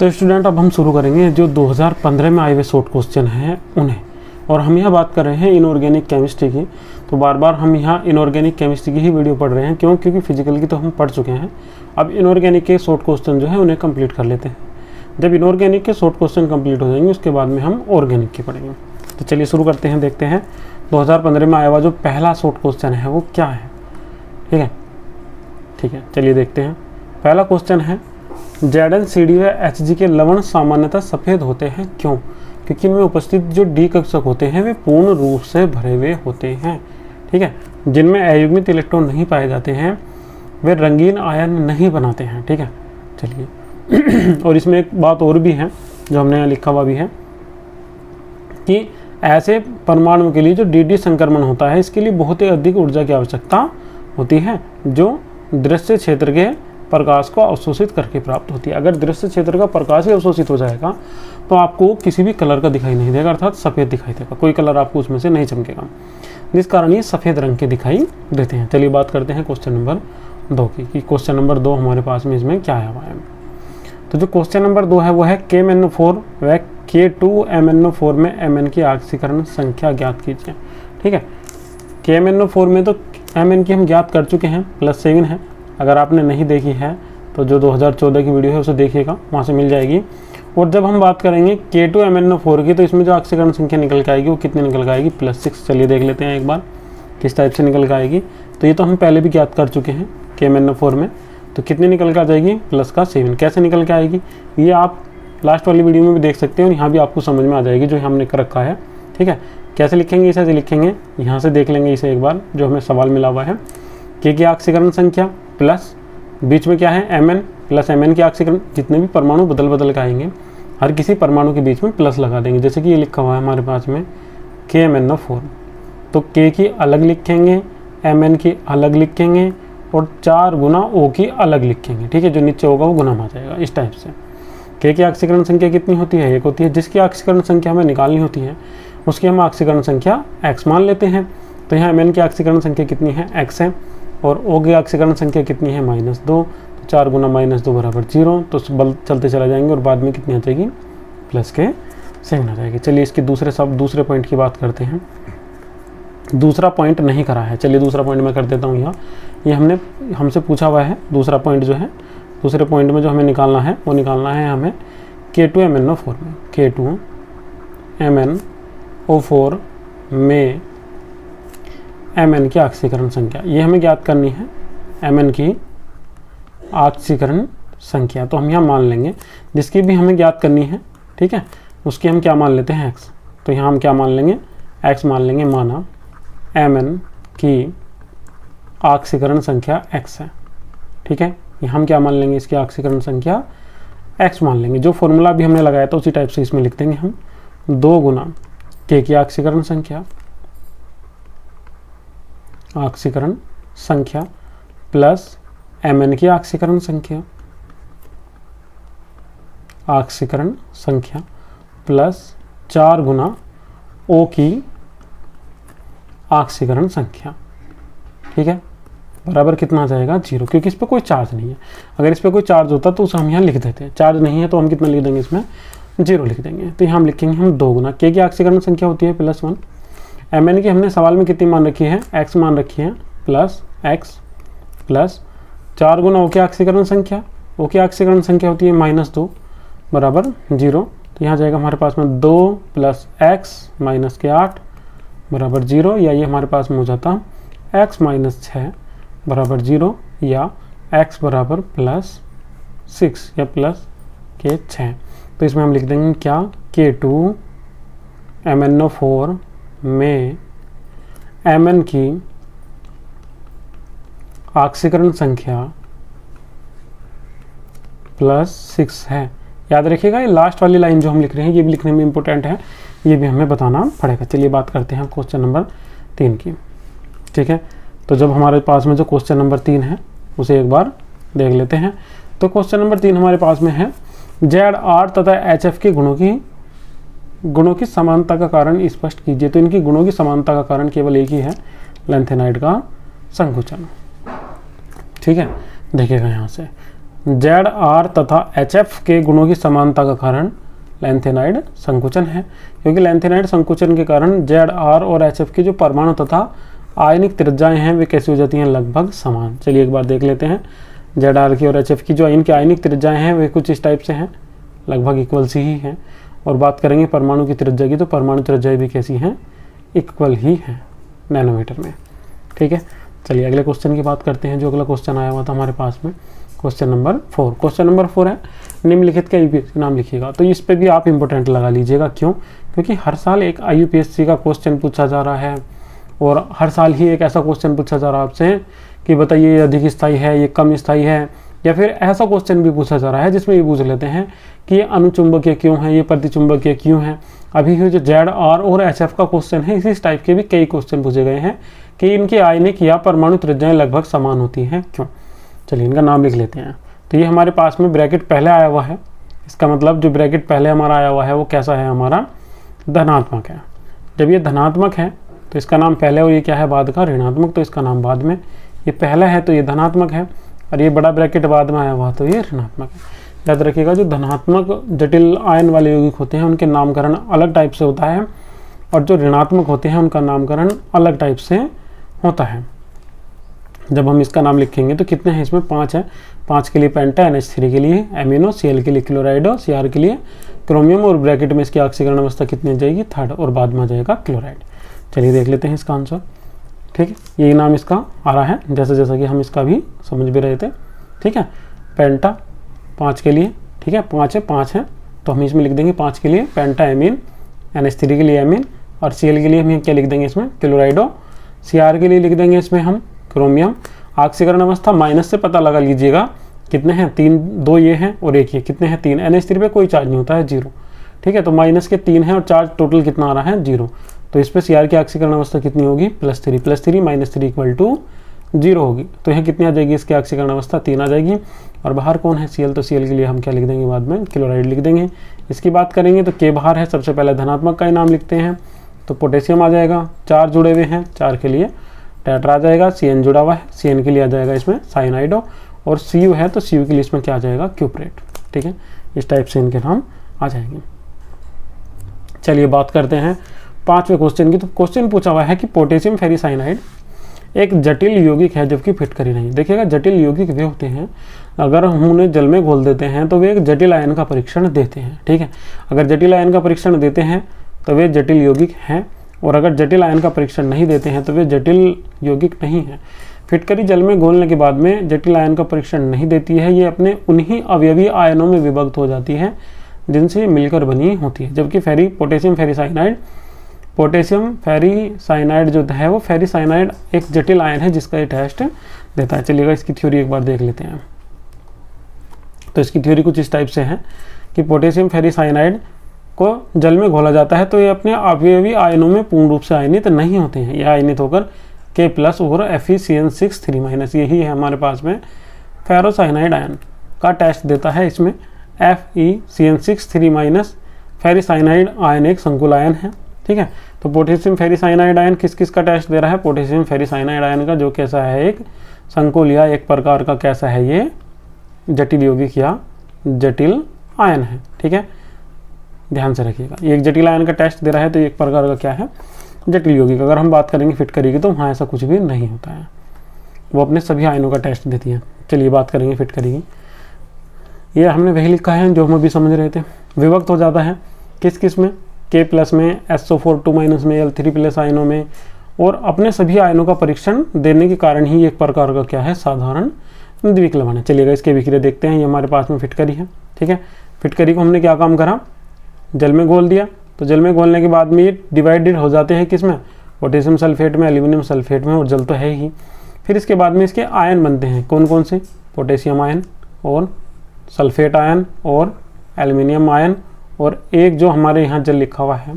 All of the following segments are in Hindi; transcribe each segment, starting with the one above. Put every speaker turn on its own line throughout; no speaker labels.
तो स्टूडेंट अब हम शुरू करेंगे जो 2015 में आए हुए शॉर्ट क्वेश्चन हैं उन्हें। और हम यहाँ बात कर रहे हैं इनऑर्गेनिक केमिस्ट्री की। तो बार बार हम यहाँ इनऑर्गेनिक केमिस्ट्री की ही वीडियो पढ़ रहे हैं, क्यों? क्योंकि फिजिकल की तो हम पढ़ चुके हैं। अब इनऑर्गेनिक के शॉर्ट क्वेश्चन जो है उन्हें कंप्लीट कर लेते हैं। जब इनऑर्गेनिक के शॉर्ट क्वेश्चन कंप्लीट हो जाएंगे उसके बाद में हम ऑर्गेनिक की पढ़ेंगे। तो चलिए शुरू करते हैं, देखते हैं 2015 में आया हुआ जो पहला शॉर्ट क्वेश्चन है वो क्या है। ठीक है, चलिए देखते हैं। पहला क्वेश्चन है ZnCd व Hg के लवण सामान्यतः सफ़ेद होते हैं, क्यों? क्योंकि इनमें उपस्थित जो डी कक्षक होते हैं वे पूर्ण रूप से भरे हुए होते हैं। ठीक है, जिनमें अयुग्मित इलेक्ट्रॉन नहीं पाए जाते हैं वे रंगीन आयन नहीं बनाते हैं। ठीक है, चलिए और इसमें एक बात और भी है जो हमने यहाँ लिखा हुआ भी है कि ऐसे परमाणु के लिए जो डी संक्रमण होता है इसके लिए बहुत ही अधिक ऊर्जा की आवश्यकता होती है जो दृश्य क्षेत्र के प्रकाश को अवशोषित करके प्राप्त होती है। अगर दृश्य क्षेत्र का प्रकाश ही अवशोषित हो जाएगा तो आपको किसी भी कलर का दिखाई नहीं देगा, अर्थात सफ़ेद दिखाई देगा, कोई कलर आपको उसमें से नहीं चमकेगा, जिस कारण ये सफ़ेद रंग के दिखाई देते हैं। चलिए बात करते हैं क्वेश्चन नंबर 2 की कि क्वेश्चन नंबर 2 हमारे पास में इसमें क्या आया हुआ है। तो जो क्वेश्चन नंबर 2 है वो है KMnO4 व K2MnO4 में Mn की ऑक्सीकरण संख्या ज्ञात कीजिए। ठीक है, KMnO4 में तो Mn की हम ज्ञात कर चुके हैं, +7 है। अगर आपने नहीं देखी है तो जो 2014 की वीडियो है उसे देखिएगा, वहाँ से मिल जाएगी। और जब हम बात करेंगे K2MnO4 की तो इसमें जो ऑक्सीकरण संख्या निकल के आएगी वो कितनी निकल के आएगी? +6। चलिए देख लेते हैं एक बार किस टाइप से निकल के आएगी। तो ये तो हम पहले भी ज्ञात कर चुके हैं KMnO4 में, तो कितनी निकल के आ जाएगी? +7। कैसे निकल के आएगी ये आप लास्ट वाली वीडियो में भी देख सकते हैं और यहाँ भी आपको समझ में आ जाएगी जो हमने कर रखा है। ठीक है, कैसे लिखेंगे इसे? लिखेंगे यहाँ से, देख लेंगे इसे एक बार जो हमें सवाल मिला हुआ है। K की ऑक्सीकरण संख्या प्लस बीच में क्या है Mn प्लस Mn की ऑक्सीकरण, जितने भी परमाणु बदल के आएंगे हर किसी परमाणु के बीच में प्लस लगा देंगे। जैसे कि ये लिखा हुआ है हमारे पास में KMnO4, तो K की अलग लिखेंगे, Mn की अलग लिखेंगे और 4 गुना O की अलग लिखेंगे। ठीक है, जो नीचे होगा वो गुना में आ जाएगा इस टाइप से। K की ऑक्सीकरण संख्या कितनी होती है? 1 होती है। जिसकी ऑक्सीकरण संख्या हमें निकालनी होती है उसकी हम ऑक्सीकरण संख्या x मान लेते हैं। तो यहाँ Mn की ऑक्सीकरण संख्या कितनी है? x है। और O की ऑक्सीकरण संख्या कितनी है? -2। तो 4 गुना -2 बराबर 0। तो बल चलते चला जाएंगे और बाद में कितनी आ जाएगी? +7 आ जाएगी। चलिए इसके दूसरे पॉइंट की बात करते हैं। दूसरा पॉइंट नहीं करा है, चलिए दूसरा पॉइंट मैं कर देता हूँ। यहाँ ये हमसे पूछा हुआ है दूसरा पॉइंट जो है, दूसरे पॉइंट में जो हमें निकालना है वो निकालना है हमें K2MnO4 में। K2MnO4 में Mn की ऑक्सीकरण संख्या, ये हमें ज्ञात करनी है Mn की ऑक्सीकरण संख्या। तो हम यहाँ मान लेंगे जिसकी भी हमें ज्ञात करनी है। ठीक है, उसकी हम क्या मान लेते हैं? x। तो यहाँ हम क्या मान लेंगे? x मान लेंगे, माना Mn की ऑक्सीकरण संख्या x है। ठीक है, यहाँ हम क्या मान लेंगे? इसकी ऑक्सीकरण संख्या x मान लेंगे। जो फॉर्मूला भी हमने लगाया था उसी टाइप से इसमें लिख देंगे हम। 2 गुना K की ऑक्सीकरण संख्या प्लस Mn की ऑक्सीकरण संख्या प्लस 4 गुना O की ऑक्सीकरण संख्या। ठीक है, बराबर कितना आ जाएगा? 0, क्योंकि इस पर कोई चार्ज नहीं है। अगर इस पर कोई चार्ज होता तो उसे हम यहाँ लिख देते हैं। चार्ज नहीं है तो हम कितना लिख देंगे? इसमें 0 लिख देंगे। तो यहाँ हम लिखेंगे हम 2 गुना K की ऑक्सीकरण संख्या होती है +1, Mn की हमने सवाल में कितनी मान रखी है? x मान रखी है, प्लस x प्लस 4 गुना O की ऑक्सीकरण संख्या। O की ऑक्सीकरण संख्या होती है -2 बराबर 0। तो यहाँ जाएगा हमारे पास में 2 + x -8 बराबर 0, या ये हमारे पास में हो जाता x - 6 बराबर 0, या x बराबर +6 या +6। तो इसमें हम लिख देंगे क्या? K2MnO4 में Mn की ऑक्सीकरण संख्या +6 है। याद रखिएगा ये लास्ट वाली लाइन जो हम लिख रहे हैं ये भी लिखने में इंपॉर्टेंट है, ये भी हमें बताना पड़ेगा। चलिए बात करते हैं क्वेश्चन नंबर 3 की। ठीक है, तो जब हमारे पास में जो क्वेश्चन नंबर 3 है उसे एक बार देख लेते हैं। तो क्वेश्चन नंबर 3 हमारे पास में है ZR तथा HF के गुणों की समानता का कारण स्पष्ट कीजिए। तो इनकी गुणों की समानता का कारण केवल एक ही है, लैंथेनाइड का संकुचन। ठीक है, देखिएगा यहाँ से ZR तथा HF के गुणों की समानता का कारण लैंथेनाइड संकुचन है, क्योंकि लैंथेनाइड संकुचन के कारण ZR और HF की जो परमाणु तथा आयनिक त्रिज्याएं हैं वे कैसी हो जाती हैं, लगभग समान। चलिए एक बार देख लेते हैं। ZR की और HF की जो इनकी आयनिक त्रिज्याएं हैं वे कुछ इस टाइप से हैं, लगभग इक्वल सी ही हैं। और बात करेंगे परमाणु की त्रिज्या की, तो परमाणु त्रिज्या भी कैसी हैं, इक्वल ही हैं नैनोमीटर में। ठीक है, चलिए अगले क्वेश्चन की बात करते हैं। जो अगला क्वेश्चन आया हुआ था हमारे पास में, क्वेश्चन नंबर 4। क्वेश्चन नंबर 4 है, निम्नलिखित का यूपीएससी नाम लिखिएगा। तो इस पे भी आप इंपॉर्टेंट लगा लीजिएगा। क्यों? क्योंकि हर साल एक यूपीएससी का क्वेश्चन पूछा जा रहा है, और हर साल ही एक ऐसा क्वेश्चन पूछा जा रहा है आपसे कि बताइए ये अधिक स्थायी है, ये कम स्थायी है, या फिर ऐसा क्वेश्चन भी पूछा जा रहा है जिसमें ये पूछ लेते हैं कि ये अनुचुंबकीय क्यों है, ये प्रतिचुंबकीय क्यों है। अभी जो ZR और HF का क्वेश्चन है, इसी टाइप के भी कई क्वेश्चन पूछे गए हैं कि इनकी आयनिक या परमाणु त्रिज्याएं लगभग समान होती हैं, क्यों। चलिए इनका नाम लिख लेते हैं। तो ये हमारे पास में ब्रैकेट पहले आया हुआ है, इसका मतलब जो ब्रैकेट पहले हमारा आया हुआ है वो कैसा है, हमारा धनात्मक है। जब ये धनात्मक है तो इसका नाम पहले, और ये क्या है बाद का, ऋणात्मक, तो इसका नाम बाद में। ये पहला है तो ये धनात्मक है, और ये बड़ा ब्रैकेट बाद में आया हुआ तो ये ऋणात्मक है। याद रखिएगा, जो धनात्मक जटिल आयन वाले यौगिक होते हैं उनके नामकरण अलग टाइप से होता है, और जो ऋणात्मक होते हैं उनका नामकरण अलग टाइप से होता है। जब हम इसका नाम लिखेंगे तो कितने हैं इसमें, 5 है। 5 के लिए पेंटा, NH3 के लिए एमिनो, Cl के लिए क्लोराइडो, Cr के लिए क्रोमियम, और ब्रैकेट में इसकी ऑक्सीकरण अवस्था कितनी आ जाएगी, 3rd, और बाद में आ जाएगा क्लोराइड। चलिए देख लेते हैं इसका आंसर। ठीक है, यही नाम इसका आ रहा है, जैसा जैसा कि हम इसका भी समझ भी रहे थे। ठीक है, पेंटा 5 के लिए, ठीक है 5 है तो हम इसमें लिख देंगे 5 के लिए पेंटा एमीन, NH3 के लिए एमीन, और Cl के लिए हम क्या लिख देंगे इसमें, क्लोराइडो। Cr के लिए लिख देंगे इसमें हम क्रोमियम। ऑक्सीकरण अवस्था माइनस से पता लगा लीजिएगा कितने हैं, 3, 2 ये हैं और 1 ये, कितने हैं 3। NH3 पे कोई चार्ज नहीं होता है, 0। ठीक है, तो माइनस के 3 हैं और चार्ज टोटल कितना आ रहा है, 0। तो इस पर Cr की ऑक्सीकरण अवस्था कितनी होगी, +3, +3 -3 = 0 होगी। तो यहाँ कितनी आ जाएगी इसकी ऑक्सीकरण अवस्था, 3 आ जाएगी। और बाहर कौन है, Cl, तो Cl के लिए हम क्या लिख देंगे बाद में, क्लोराइड लिख देंगे। इसकी बात करेंगे तो K बाहर है, सबसे पहले धनात्मक का ही नाम लिखते हैं, तो पोटेशियम आ जाएगा। 4 जुड़े हुए हैं, 4 के लिए टेट्रा आ जाएगा। Cn जुड़ा हुआ है, Cn के लिए आ जाएगा इसमें साइनाइडो, और Cu है तो Cu के लिए इसमें क्या आ जाएगा, क्यूप्रेट। ठीक है, इस टाइप से इनके नाम आ जाएंगे। चलिए बात करते हैं 5वें क्वेश्चन की। तो क्वेश्चन पूछा हुआ है कि पोटेशियम फेरिसाइनाइड एक जटिल यौगिक है जबकि फिटकरी नहीं। देखिएगा, जटिल यौगिक वे होते हैं अगर हम उन्हें जल में घोल देते हैं तो वे एक जटिल आयन का परीक्षण देते हैं। ठीक है, अगर जटिल आयन का परीक्षण देते हैं तो वे जटिल यौगिक हैं, और अगर जटिल आयन का परीक्षण नहीं देते हैं तो वे जटिल यौगिक नहीं है। फिटकरी जल में घोलने के बाद में जटिल आयन का परीक्षण नहीं देती है, ये अपने उन्हीं अवयवी आयनों में विभक्त हो जाती है जिनसे मिलकर बनी होती है। जबकि पोटेशियम फेरिसाइनाइड जो है वो फेरिसाइनाइड एक जटिल आयन है जिसका ये टेस्ट देता है। चलिएगा इसकी थ्योरी एक बार देख लेते हैं। तो इसकी थ्योरी कुछ इस टाइप से है कि पोटेशियम फेरिसाइनाइड को जल में घोला जाता है तो ये अपने अवयवी आयनों में पूर्ण रूप से आयनित नहीं होते हैं। ये आयनित होकर K+ और FeCN6 3- यही है हमारे पास में फेरोसाइनाइड आयन का टेस्ट देता है। इसमें FeCN6 फेरिसाइनाइड आयन एक संकुल आयन है। ठीक है, तो पोटेशियम फेरिसाइनाइड आयन किस किस का टेस्ट दे रहा है, पोटेशियम फेरिसाइनाइड आयन का, जो कैसा है एक संकुल या एक प्रकार का कैसा है, ये जटिल यौगिक या जटिल आयन है। ठीक है, ध्यान से रखिएगा, ये एक जटिल आयन का टेस्ट दे रहा है तो एक प्रकार का क्या है, जटिल यौगिक। अगर हम बात करेंगे फिटकरी की तो वहाँ ऐसा कुछ भी नहीं होता है, वो अपने सभी आयनों का टेस्ट देती है। चलिए बात करेंगे फिटकरी की। ये हमने वही लिखा है जो हम अभी समझ रहे थे। विभक्त हो जाता है किस किस में, K+ में, SO4 2- में, L3+ आयनों में, और अपने सभी आयनों का परीक्षण देने के कारण ही एक प्रकार का क्या है, साधारण द्विक लवण है। चलिएगा इसके विक्रिया देखते हैं। ये हमारे पास में फिटकरी है। ठीक है, फिटकरी को हमने क्या काम करा, जल में घोल दिया। तो जल में घोलने के बाद में ये डिवाइडेड हो जाते हैं किस में, पोटेशियम सल्फेट में, एल्यूमिनियम सल्फेट में, और जल तो है ही। फिर इसके बाद में इसके आयन बनते हैं, कौन कौन से, पोटेशियम आयन और सल्फेट आयन और एल्यूमिनियम आयन, और एक जो हमारे यहाँ जल लिखा हुआ है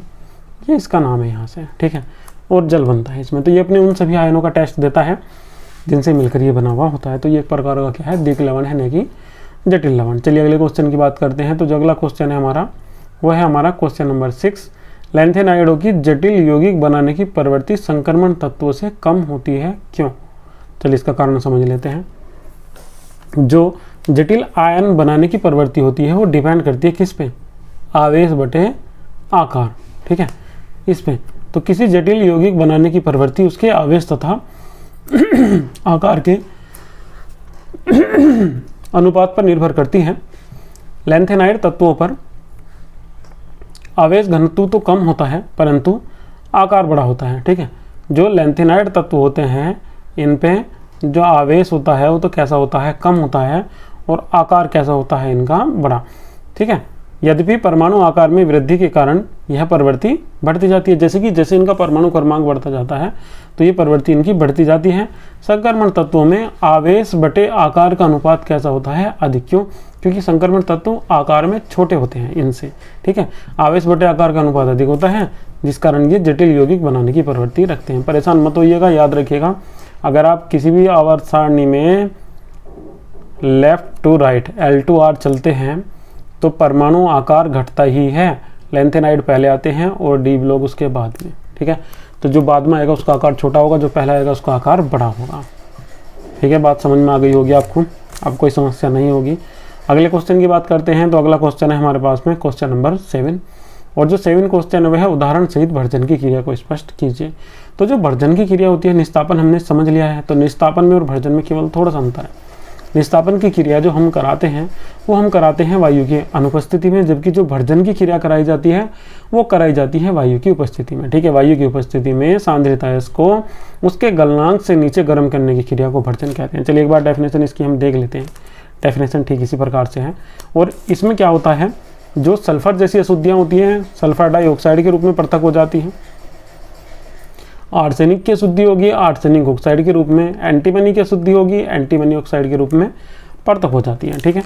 ये इसका नाम है यहाँ से। ठीक है, और जल बनता है इसमें। तो ये अपने उन सभी आयनों का टेस्ट देता है जिनसे मिलकर ये बना हुआ होता है। तो ये एक प्रकार का क्या है, द्विक लवण है, न कि जटिल लवण। चलिए अगले क्वेश्चन की बात करते हैं। तो जो अगला क्वेश्चन है हमारा वो है हमारा क्वेश्चन नंबर 6। लैंथेनाइडों की जटिल यौगिक बनाने की प्रवृत्ति संक्रमण तत्वों से कम होती है, क्यों। चलिए इसका कारण समझ लेते हैं। जो जटिल आयन बनाने की प्रवृत्ति होती है वो डिपेंड करती है किस पे, आवेश बटे आकार, ठीक है, इस पे। तो किसी जटिल यौगिक बनाने की प्रवृत्ति उसके आवेश तथा आकार के अनुपात पर निर्भर करती है। लैंथेनाइड तत्वों पर आवेश घनत्व तो कम होता है परंतु आकार बड़ा होता है, ठीक है। जो लैंथेनाइड तत्व होते हैं इन पे जो आवेश होता है वो तो कैसा होता है, कम होता है, और आकार कैसा होता है इनका, बड़ा, ठीक है। यद्यपि परमाणु आकार में वृद्धि के कारण यह प्रवृत्ति बढ़ती जाती है, जैसे कि जैसे इनका परमाणु क्रमांक बढ़ता जाता है तो ये प्रवृत्ति इनकी बढ़ती जाती है। संक्रमण तत्वों में आवेश बटे आकार का अनुपात कैसा होता है, अधिक। क्यों? क्योंकि संक्रमण तत्व आकार में छोटे होते हैं इनसे, ठीक है। आवेश बटे आकार का अनुपात अधिक होता है जिस कारण ये जटिल यौगिक बनाने की प्रवृत्ति रखते हैं। परेशान मत होइएगा, याद रखिएगा, अगर आप किसी भी आवर्त सारणी में लेफ्ट टू राइट L2R चलते हैं तो परमाणु आकार घटता ही है। लैंथेनाइड पहले आते हैं और डी ब्लॉक उसके बाद में, ठीक है। तो जो बाद में आएगा उसका आकार छोटा होगा, जो पहला आएगा उसका आकार बड़ा होगा, ठीक है। बात समझ में आ गई होगी आपको, अब कोई समस्या नहीं होगी। अगले क्वेश्चन की बात करते हैं। तो अगला क्वेश्चन है हमारे पास में क्वेश्चन नंबर 7, और जो 7 क्वेश्चन है वह है उदाहरण सहित भर्जन की क्रिया को स्पष्ट कीजिए। तो जो भर्जन की क्रिया होती है, निस्तापन हमने समझ लिया है, तो निस्तापन में और भर्जन में केवल थोड़ा सा अंतर है। निस्तापन की क्रिया जो हम कराते हैं वो हम कराते हैं वायु की अनुपस्थिति में, जबकि जो भर्जन की क्रिया कराई जाती है वो कराई जाती है वायु की उपस्थिति में, ठीक है। वायु की उपस्थिति में सांद्रता S को उसके गलनांक से नीचे गर्म करने की क्रिया को भर्जन कहते हैं। चलिए एक बार डेफिनेशन इसकी हम देख लेते हैं। डेफिनेशन ठीक इसी प्रकार से है, और इसमें क्या होता है, जो सल्फर जैसी अशुद्धियाँ होती हैं सल्फर डाइऑक्साइड के रूप में पृथक हो जाती हैं। आर्सेनिक की अशुद्धि होगी आर्सेनिक ऑक्साइड के रूप में, एंटीमनी की अशुद्धि होगी एंटीमनी ऑक्साइड के रूप में पृथक हो जाती है, ठीक है।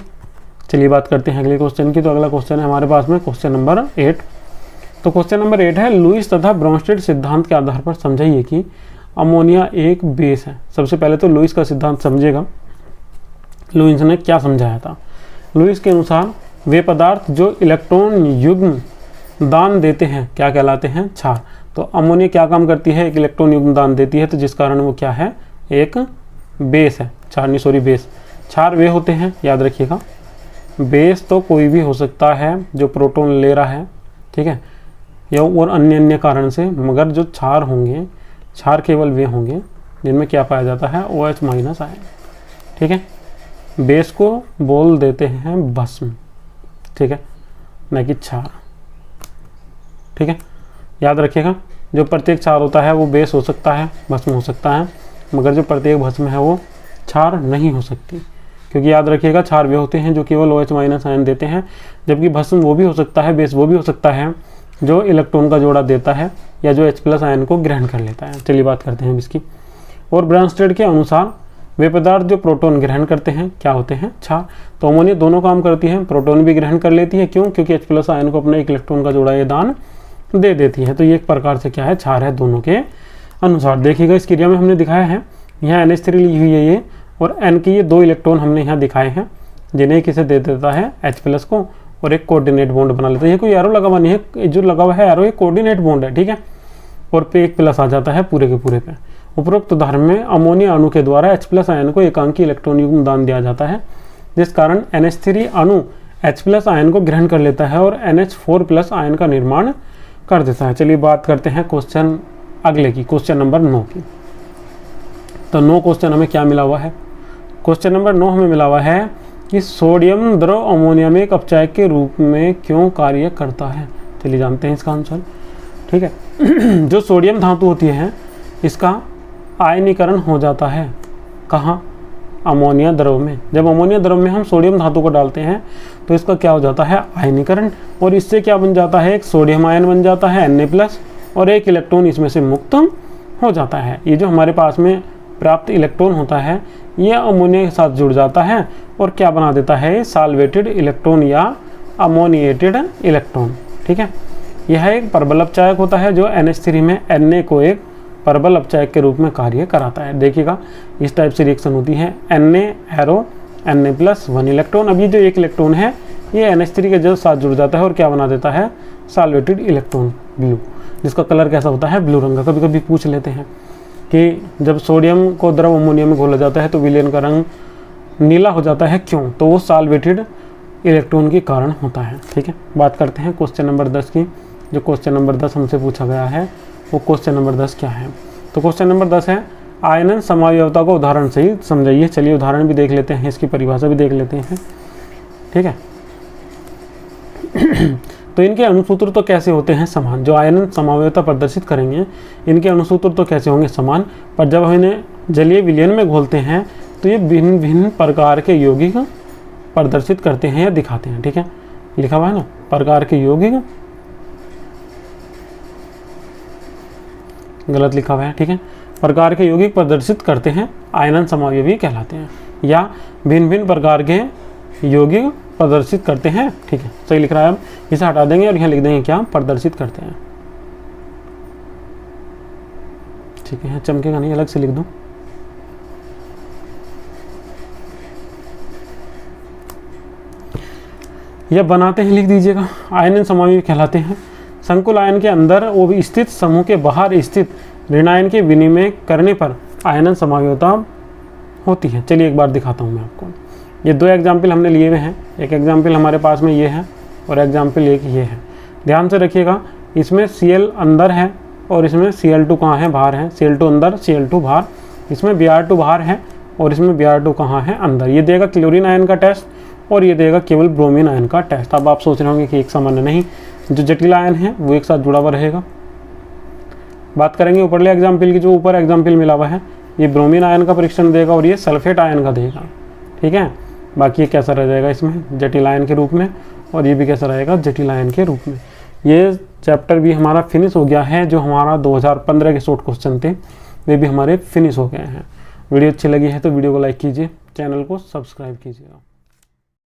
चलिए बात करते हैं अगले क्वेश्चन की। तो अगला क्वेश्चन है हमारे पास में क्वेश्चन नंबर 8। तो क्वेश्चन नंबर 8 है, लुईस तथा ब्रोंस्टेड सिद्धांत के आधार पर समझाइए कि अमोनिया एक बेस है। सबसे पहले तो लुईस का सिद्धांत समझेगा, लुईस ने क्या समझाया था। लुईस के अनुसार वे पदार्थ जो इलेक्ट्रॉन युग्म दान देते हैं क्या कहलाते हैं, क्षार। तो अमोनिया क्या काम करती है, एक इलेक्ट्रॉन युग्म दान देती है, तो जिस कारण वो क्या है, एक बेस है, बेस। क्षार वे होते हैं, याद रखिएगा, बेस तो कोई भी हो सकता है जो प्रोटॉन ले रहा है, ठीक है, या और अन्य कारण से, मगर जो क्षार होंगे, क्षार केवल वे होंगे जिनमें क्या पाया जाता है, OH- आयन, ठीक है। बेस को बोल देते हैं भस्म, ठीक है, न कि क्षार, ठीक है। याद रखिएगा, जो प्रत्येक क्षार होता है वो बेस हो सकता है, भस्म हो सकता है, मगर जो प्रत्येक भस्म है वो क्षार नहीं हो सकती, क्योंकि याद रखिएगा क्षार वे होते हैं जो केवल OH- आयन देते हैं, जबकि भस्म वो भी हो सकता है, बेस वो भी हो सकता है जो इलेक्ट्रॉन का जोड़ा देता है या जो H+ आयन को ग्रहण कर लेता है। चलिए बात करते हैं इसकी। और ब्रांस्टेड के अनुसार वे पदार्थ जो प्रोटॉन ग्रहण करते हैं क्या होते हैं, क्षार। तो अमोनिया दोनों काम करती है, प्रोटॉन भी ग्रहण कर लेती है, क्यों, क्योंकि H+ आयन को अपना एक इलेक्ट्रॉन का जोड़ा ये दान दे देती है। तो ये एक प्रकार से क्या है, क्षार है दोनों के अनुसार। देखिएगा इस क्रिया में हमने दिखाया है, यहाँ NH3 ली हुई है ये, और N के ये 2 इलेक्ट्रॉन हमने यहाँ दिखाए हैं, जिन्हें किसे दे देता है, H+ को, और एक कोऑर्डिनेट बॉन्ड बना लेता है। ये कोई एरो लगा हुआ नहीं है, जो लगा हुआ है एरो ये कोऑर्डिनेट बॉन्ड है, ठीक है, और पे एक प्लस आ जाता है पूरे के पूरे पे। उपरोक्त उदाहरण में अमोनिया अणु के द्वारा H+ आयन को एकांकी इलेक्ट्रॉन युग्म दान दिया जाता है, जिस कारण NH3 अणु H+ आयन को ग्रहण कर लेता है और NH4+ आयन का निर्माण कर देता है। चलिए बात करते हैं क्वेश्चन अगले की, क्वेश्चन नंबर 9 की। तो 9 क्वेश्चन हमें क्या मिला हुआ है, क्वेश्चन नंबर 9 हमें मिला हुआ है कि सोडियम द्रव अमोनिया में एक अपचायक के रूप में क्यों कार्य करता है। चलिए जानते हैं इसका आंसर, ठीक है। जो सोडियम धातु होती है इसका आयनीकरण हो जाता है, कहाँ, अमोनिया द्रव में। जब अमोनिया द्रव में हम सोडियम धातु को डालते हैं तो इसका क्या हो जाता है, आयनीकरण, और इससे क्या बन जाता है, एक सोडियम आयन बन जाता है Na+, और एक इलेक्ट्रॉन इसमें से मुक्त हो जाता है। ये जो हमारे पास में प्राप्त इलेक्ट्रॉन होता है ये अमोनिया के साथ जुड़ जाता है और क्या बना देता है, सॉल्वेटेड इलेक्ट्रॉन या अमोनिएटेड इलेक्ट्रॉन, ठीक है। यह एक परबल अपचायक होता है जो NH3 में Na को एक परबल अपचायक के रूप में कार्य कराता है। देखिएगा इस टाइप से रिएक्शन होती है, Na एरो Na+1 इलेक्ट्रॉन। अब ये जो एक इलेक्ट्रॉन है ये NH3 के जो साथ जुड़ जाता है और क्या बना देता है, सॉल्वेटेड इलेक्ट्रॉन ब्लू, जिसका कलर कैसा होता है, ब्लू रंग का। कभी कभी पूछ लेते हैं कि जब सोडियम को द्रव अमोनिया में घोला जाता है तो विलयन का रंग नीला हो जाता है क्यों? तो वो सॉल्वेटेड इलेक्ट्रॉन के कारण होता है। ठीक है, बात करते हैं क्वेश्चन नंबर 10 की। जो क्वेश्चन नंबर 10 हमसे पूछा गया है वो क्वेश्चन नंबर 10 क्या है? तो क्वेश्चन नंबर 10 है आयनन समावयवता को उदाहरण से ही समझाइए। चलिए उदाहरण भी देख लेते हैं, इसकी परिभाषा भी देख लेते हैं। ठीक है तो इनके अणुसूत्र तो कैसे होते हैं? समान। जो आयनन समावयवता प्रदर्शित करेंगे इनके अणुसूत्र तो कैसे होंगे? समान। पर जब हम इन्हें जलीय विलयन में घोलते हैं तो ये भिन्न भिन्न प्रकार के यौगिक प्रदर्शित करते हैं या दिखाते हैं। ठीक है, लिखा हुआ है ना, प्रकार के यौगिक, गलत लिखा हुआ है। ठीक है, प्रकार के यौगिक प्रदर्शित करते हैं, आयनन समावयवी कहलाते हैं, या भिन्न भिन्न प्रकार के यौगिक प्रदर्शित करते हैं। ठीक है, सही लिख रहा है। अब इसे हटा देंगे और यहाँ लिख देंगे क्या? प्रदर्शित करते हैं। ठीक है, चमकेगा नहीं, अलग से लिख दूं। या बनाते हैं लिख दीजिएगा। आयनन समावयवी कहलाते हैं संकुल आयन के अंदर वो भी स्थित समूह के बाहर स्थित ऋण आयन के विनिमय करने पर आयनन समावयवता होती है। चलिए एक बार दिखाता हूँ मैं आपको। ये दो एग्जाम्पल हमने लिए हुए हैं। एक एग्जाम्पल हमारे पास में ये है और एग्जाम्पल एक ये है। ध्यान से रखिएगा, इसमें Cl अंदर है और इसमें Cl2 कहाँ है? बाहर है। Cl2 अंदर, Cl2 बाहर। इसमें Br2 बाहर है और इसमें Br2 कहाँ है? अंदर। ये देगा क्लोरीन आयन का टेस्ट और ये देगा केवल ब्रोमीन आयन का टेस्ट। अब आप सोच रहे होंगे कि एक सामान्य नहीं, जो जटिल आयन है वो एक साथ जुड़ा हुआ रहेगा। बात करेंगे ऊपरले एग्जाम्पल की। जो ऊपर एग्जाम्पल मिला हुआ है ये ब्रोमीन आयन का परीक्षण देगा और ये सल्फेट आयन का देगा। ठीक है, बाकी ये कैसा रह जाएगा इसमें? जटिल आयन के रूप में, और ये भी कैसा रहेगा? जटिल आयन के रूप में। ये चैप्टर भी हमारा फिनिश हो गया है। जो हमारा 2015 के शॉर्ट क्वेश्चन थे वे भी हमारे फिनिश हो गए हैं। वीडियो अच्छी लगी है तो वीडियो को लाइक कीजिए, चैनल को सब्सक्राइब कीजिएगा।